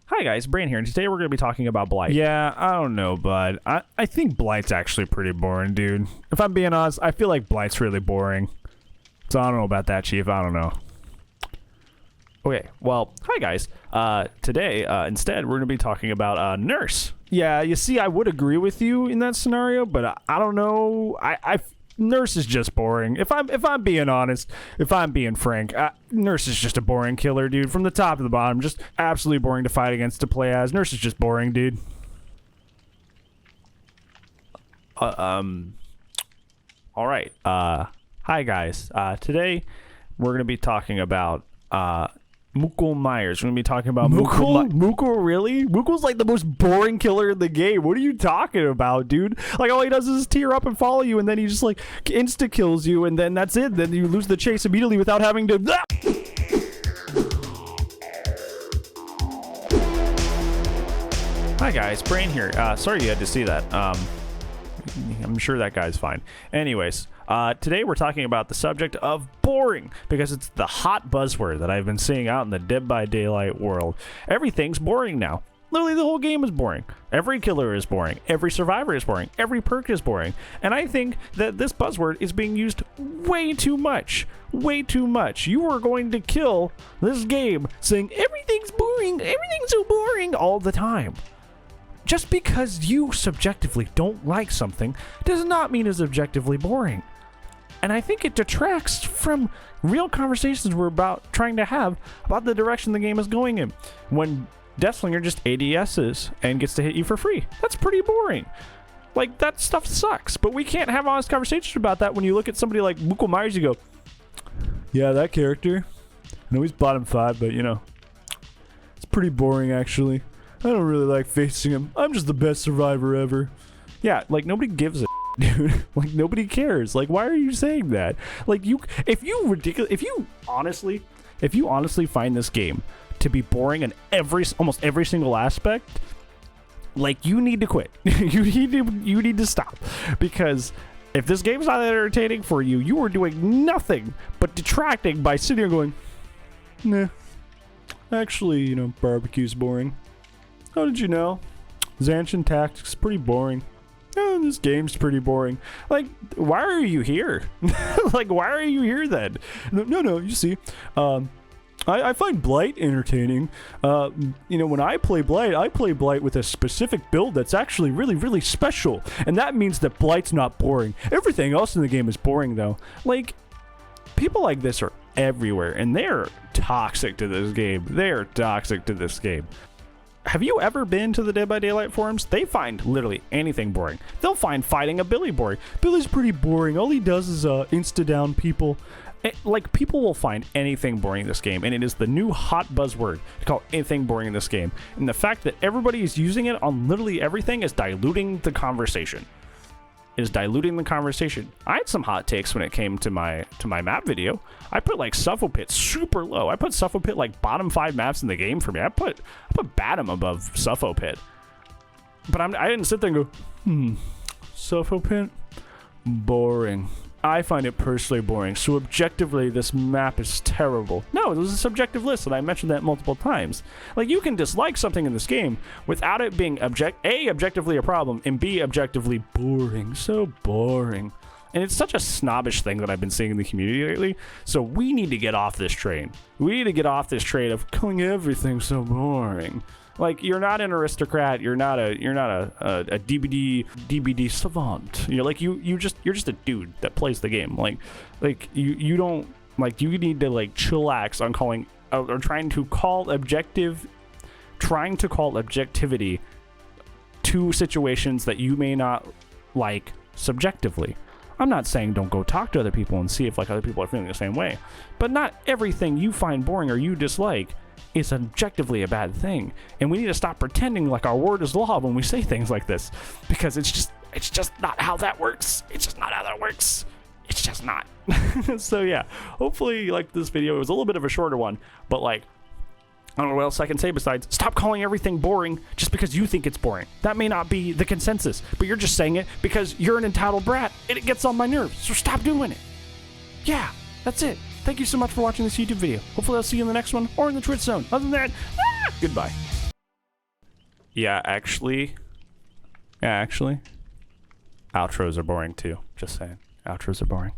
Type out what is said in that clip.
Hi guys, Brain here, and today we're going to be talking about Blight. Yeah, I don't know, bud. I think Blight's actually pretty boring, dude. If I'm being honest, I feel like Blight's really boring. So I don't know about that, Chief. I don't know. Okay, well, hi guys. Today, instead, we're going to be talking about Nurse. Yeah, you see, I would agree with you in that scenario, but I don't know. Nurse is just boring. If I'm being honest, if I'm being frank, Nurse is just a boring killer, dude. From the top to the bottom, just absolutely boring to fight against, to play as. Nurse is just boring, dude. All right. Hi guys. Today we're gonna be talking about Mukul Myers. We're gonna be talking about Mukul. Mukul, really? Mukul's like the most boring killer in the game. What are you talking about, dude? Like, all he does is tear up and follow you, and then he just like insta kills you, and then that's it. Then you lose the chase immediately without having to. Hi guys, Brain here. Sorry you had to see that. I'm sure that guy's fine. Anyways, today we're talking about the subject of boring, because it's the hot buzzword that I've been seeing out in the Dead by Daylight world. Everything's boring now. Literally, the whole game is boring. Every killer is boring. Every survivor is boring. Every perk is boring. And I think that this buzzword is being used way too much. Way too much. You are going to kill this game saying everything's boring, everything's so boring all the time. Just because you subjectively don't like something does not mean it's objectively boring. And I think it detracts from real conversations we're trying to have about the direction the game is going in. When Deathslinger just ADSs and gets to hit you for free. That's pretty boring. Like, that stuff sucks. But we can't have honest conversations about that when you look at somebody like Mukul Myers, you go, yeah, that character. I know he's bottom 5, but you know, it's pretty boring actually. I don't really like facing him. I'm just the best survivor ever. Yeah, like, nobody gives a dude. Like, nobody cares. Like, why are you saying that? Like, if you honestly find this game to be boring in almost every single aspect, like, you need to quit. you need to stop. Because if this game's not entertaining for you, you are doing nothing but detracting by sitting here going, nah, actually, you know, barbecue's boring. How did you know? Zanchin Tactics pretty boring. Oh, this game's pretty boring. Like, why are you here? Like, why are you here then? No, you see, I find Blight entertaining. You know, when I play Blight with a specific build that's actually really, really special. And that means that Blight's not boring. Everything else in the game is boring, though. Like, people like this are everywhere, and they're toxic to this game. They're toxic to this game. Have you ever been to the Dead by Daylight forums? They find literally anything boring. They'll find fighting a Billy boring. Billy's pretty boring. All he does is insta down people. Like, people will find anything boring in this game, and it is the new hot buzzword to call anything boring in this game. And the fact that everybody is using it on literally everything is diluting the conversation. I had some hot takes when it came to my map video. I put like Suffopit super low. I put Suffopit like bottom 5 maps in the game for me. I put Batum above Suffopit. But I didn't sit there and go, Suffopit? Boring. I find it personally boring. So objectively, this map is terrible. No, it was a subjective list, and I mentioned that multiple times. Like, you can dislike something in this game without it being objectively a problem, and B, objectively boring. So boring. And it's such a snobbish thing that I've been seeing in the community lately. So we need to get off this train. We need to get off this train of calling everything so boring. Like, you're not an aristocrat. You're not a DBD savant. You're like you're just a dude that plays the game. Like you don't, like, you need to like chillax on calling or trying to call objectivity to situations that you may not like subjectively. I'm not saying don't go talk to other people and see if like other people are feeling the same way, but not everything you find boring or you dislike is objectively a bad thing. And we need to stop pretending like our word is law when we say things like this, because it's just not how that works. It's just not how that works. It's just not. So yeah, hopefully you liked this video. It was a little bit of a shorter one, but like, I don't know what else I can say besides stop calling everything boring just because you think it's boring. That may not be the consensus, but you're just saying it because you're an entitled brat and it gets on my nerves. So stop doing it. Yeah, that's it. Thank you so much for watching this YouTube video. Hopefully I'll see you in the next one or in the Twitch zone. Other than that, goodbye. Yeah, actually, outros are boring too. Just saying, outros are boring.